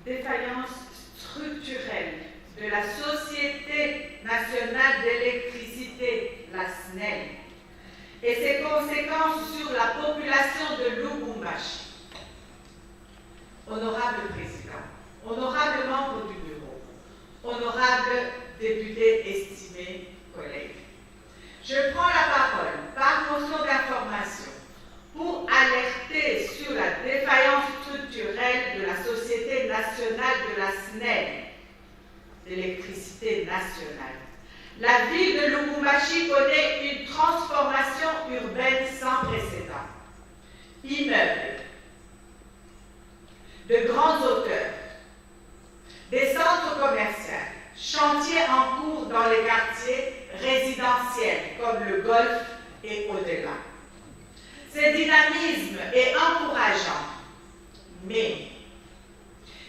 défaillance structurelle de la Société nationale d'électricité, la SNEL, et ses conséquences sur la population de Lubumbashi. Honorable Président, honorables membres du Bureau, honorables députés estimés collègues, je prends la parole par motion d'information pour alerter sur la défaillance structurelle de la Société nationale de la SNEL, d'électricité nationale. La ville de Lubumbashi connaît une transformation urbaine sans précédent. Immeubles de grandes hauteurs, des centres commerciaux, chantiers en cours dans les quartiers résidentiels comme le Golfe et au-delà. Ce dynamisme est encourageant, mais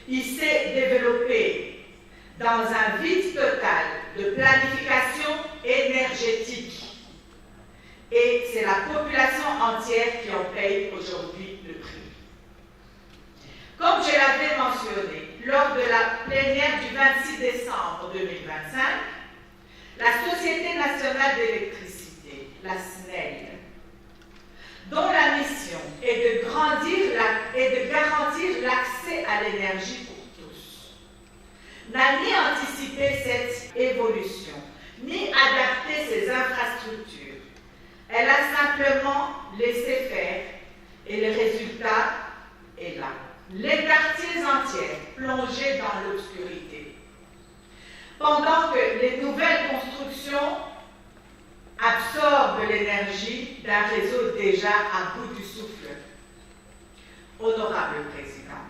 il s'est développé dans un vide total de planification énergétique. Et c'est la population entière qui en paye aujourd'hui le prix. Comme je l'avais mentionné lors de la plénière du 26 décembre 2025, la Société nationale d'électricité, la SNEL, dont la mission est de garantir l'accès à l'énergie pour tous, n'a ni anticipé cette évolution, ni adapté ses infrastructures. Elle a simplement laissé faire et le résultat est là. Les quartiers entiers plongés dans l'obscurité. Pendant que les nouvelles constructions absorbent l'énergie d'un réseau déjà à bout du souffle. Honorable Président,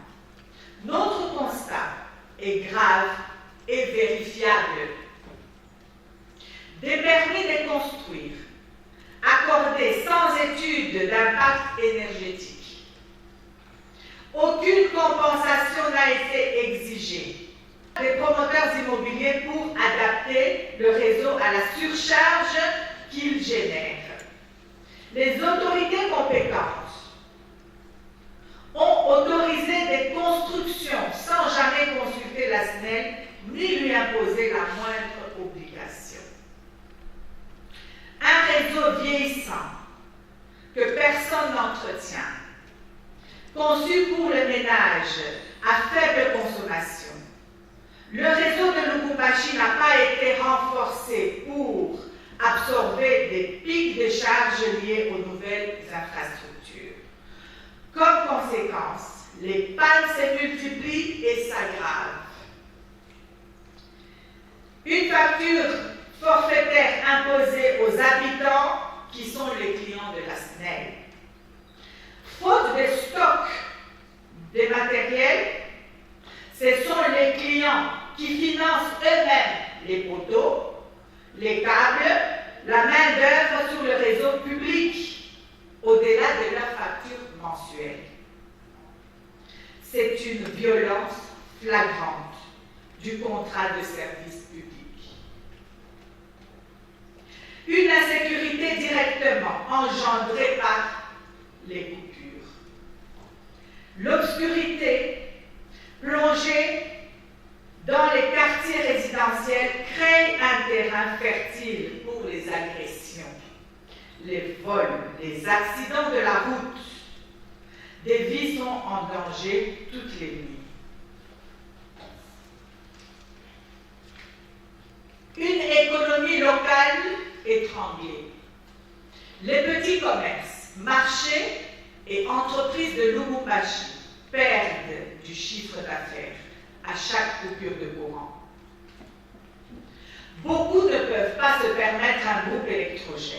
notre constat est grave et vérifiable. Des permis de construire accordés sans étude d'impact énergétique. Aucune compensation n'a été exigée des promoteurs immobiliers pour adapter le réseau à la surcharge qu'il génère. Les autorités compétentes ont autorisé des constructions sans jamais consulter la SNEL ni lui imposer la moindre obligation. Un réseau vieillissant que personne n'entretient, conçu pour le ménage à faible consommation. Le réseau de Lubumbashi n'a pas été renforcé pour absorber des pics de charges liés aux nouvelles infrastructures. Comme conséquence, les pannes se multiplient et s'aggravent. Une facture forfaitaire imposée aux habitants qui sont les clients de la SNEL. Faute de stock des matériels, ce sont les clients qui financent eux-mêmes les poteaux, les câbles, la main-d'œuvre sur le réseau public, au-delà de leur facture mensuelle. C'est une violence flagrante du contrat de service public. Une insécurité directement engendrée par les coupures. L'obscurité plongée dans les quartiers résidentiels crée un terrain fertile pour les agressions, les vols, les accidents de la route. Des vies sont en danger toutes les nuits. Une économie locale étranglée. Les petits commerces, marchés et entreprises de Lubumbashi perdent du chiffre d'affaires à chaque coupure de courant. Beaucoup ne peuvent pas se permettre un groupe électrogène.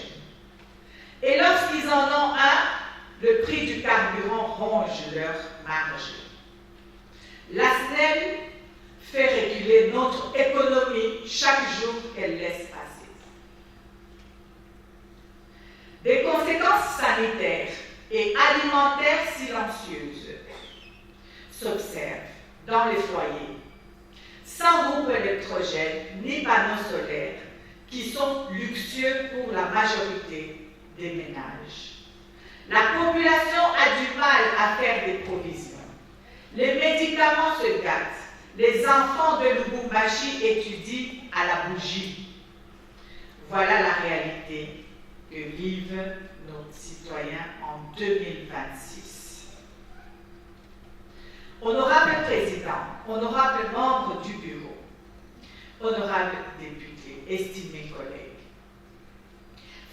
Et lorsqu'ils en ont un, le prix du carburant ronge leur marge. La SNEL fait reculer notre économie chaque jour qu'elle laisse passer. Des conséquences sanitaires et alimentaires silencieuses s'observent dans les foyers, sans groupe électrogène ni panneaux solaires, qui sont luxueux pour la majorité des ménages. La population a du mal à faire des provisions. Les médicaments se gâtent les enfants de Lubumbashi étudient à la bougie. Voilà la réalité que vivent nos citoyens en 2026. Honorable Président, honorable membre du Bureau, honorable député, estimés collègues,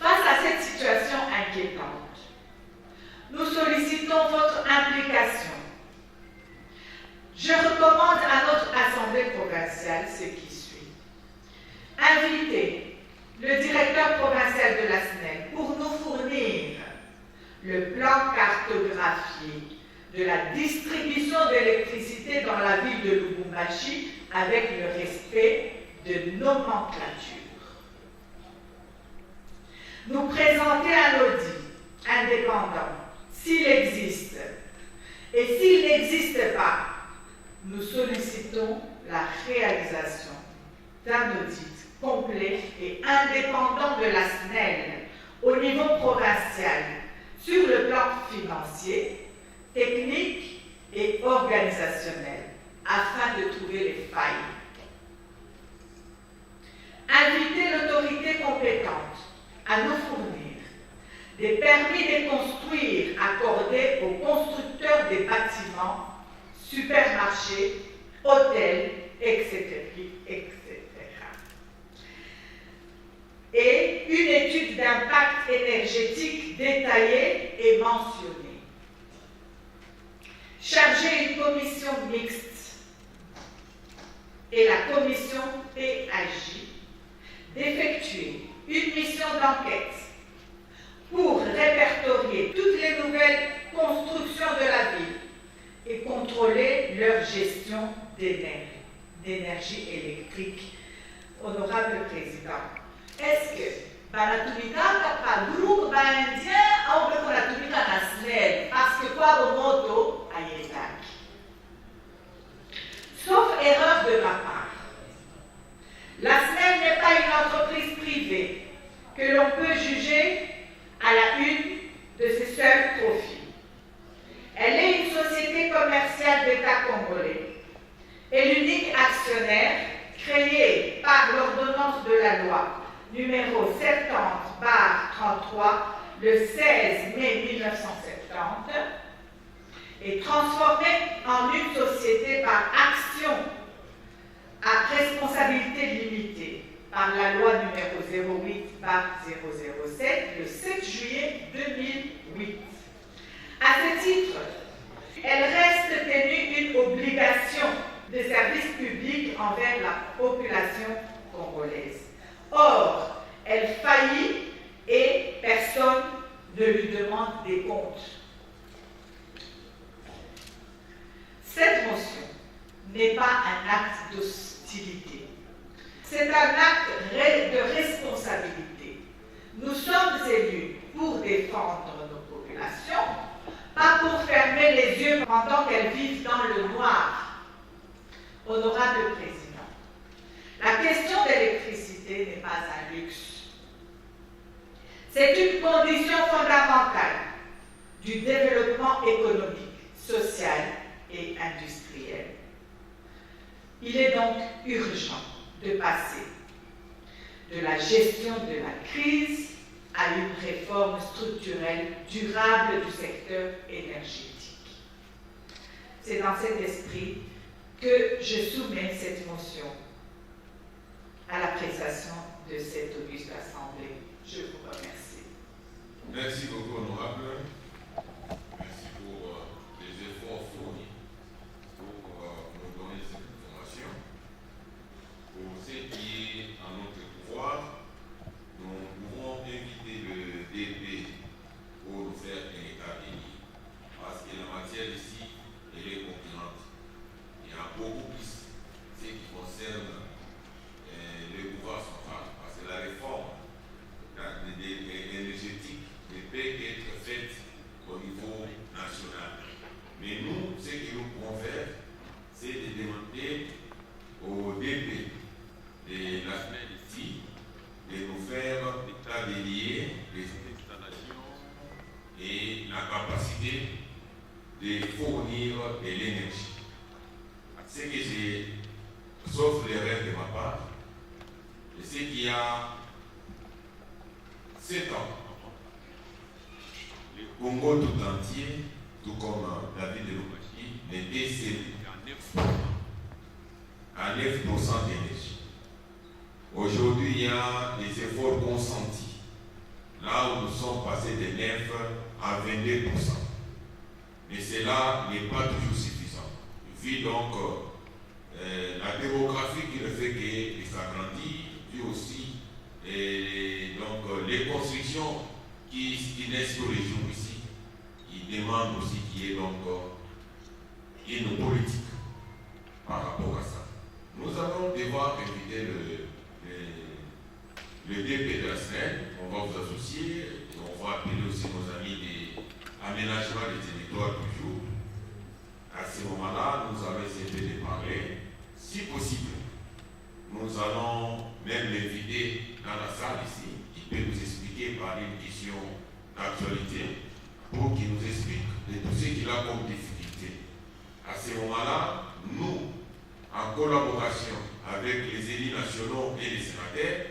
face à cette situation inquiétante, nous sollicitons votre implication. Je recommande à notre Assemblée provinciale ce qui suit. Inviter le directeur provincial de la SNEL pour nous fournir le plan cartographié de la distribution d'électricité dans la ville de Lubumbashi avec le respect de nomenclature. Nous présenter un audit indépendant s'il existe. Et s'il n'existe pas, nous sollicitons la réalisation d'un audit complet et indépendant de la SNEL au niveau provincial sur le plan financier, technique et organisationnel afin de trouver les failles. Inviter l'autorité compétente à nous fournir des permis de construire accordés aux constructeurs des bâtiments, supermarchés, hôtels, etc. Et une étude d'impact énergétique détaillée et mentionnée. Charger une commission mixte et la commission PAJ d'effectuer une mission d'enquête pour répertorier toutes les nouvelles constructions de la ville et contrôler leur gestion d'énergie électrique. Honorable Président, est-ce que banatumika kapa groupe indien au beko natumika na SNEL parce que quoi au moto ayetaki? Sauf erreur de ma part, la SNEL n'est pas une entreprise privée que l'on peut juger à la une de ses seuls profits. Elle est une société commerciale d'État congolais et l'unique actionnaire créé par l'ordonnance de la loi numéro 70/33 le 16 mai 1970 et transformé en une société par action à responsabilité limitée par la loi numéro 08/007 le 7 juillet 2008. À ce titre, elle reste tenue une obligation de service public envers la population congolaise. Or, elle faillit et personne ne lui demande des comptes. Cette motion n'est pas un acte d'hostilité. C'est un acte de responsabilité. Nous sommes élus pour défendre nos populations, pas pour fermer les yeux pendant qu'elles vivent dans le noir. Honorable Président, la question de l'électricité n'est pas un luxe. C'est une condition fondamentale du développement économique, social et industriel. Il est donc urgent de passer de la gestion de la crise à une réforme structurelle durable du secteur énergétique. C'est dans cet esprit que je soumets cette motion à l'appréciation de cette auguste assemblée. Je vous remercie. Merci beaucoup, honorable. Merci pour les efforts fournis pour nous donner cette information. Pour ce qui est en notre pouvoir, nous pouvons inviter le DP pour nous faire un état des lieux. Parce que la matière ici, elle est concurrente. Il y a beaucoup plus ce qui concerne le pouvoir central. Parce que la réforme énergétique ne peut être faite au niveau national. Mais nous, ce que nous pouvons faire, c'est de demander au DP de la semaine ici de nous faire l'état des lieux, les installations et la capacité de fournir de l'énergie. ce que j'ai, sauf les rêves de ma part, c'est qu'il y a 7 ans, le Congo tout entier, tout comme la ville de Lubumbashi, n'était servi à 9% d'énergie. Aujourd'hui, il y a des efforts consentis, là où nous sommes passés de 9 à 22%. Mais cela n'est pas toujours suffisant. Vu donc la démographie qui ne fait que s'agrandir, vu aussi donc, les constructions qui naissent tous les jours ici, ils demandent aussi qu'il y ait donc une politique par rapport à ça. Nous allons devoir inviter le DP de la semaine, on va vous associer, et on va appeler aussi nos amis des aménagements des territoires du jour. À ce moment-là, nous allons essayer de parler, si possible. Nous allons même l'inviter dans la salle ici, qui peut nous expliquer par une question d'actualité, pour qu'il nous explique de tout ce qu'il a comme difficulté. À ce moment-là, nous, en collaboration avec les élus nationaux et les sénateurs,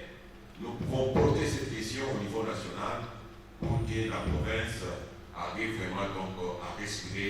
nous pouvons porter cette question au niveau national pour que la province arrive vraiment donc à respirer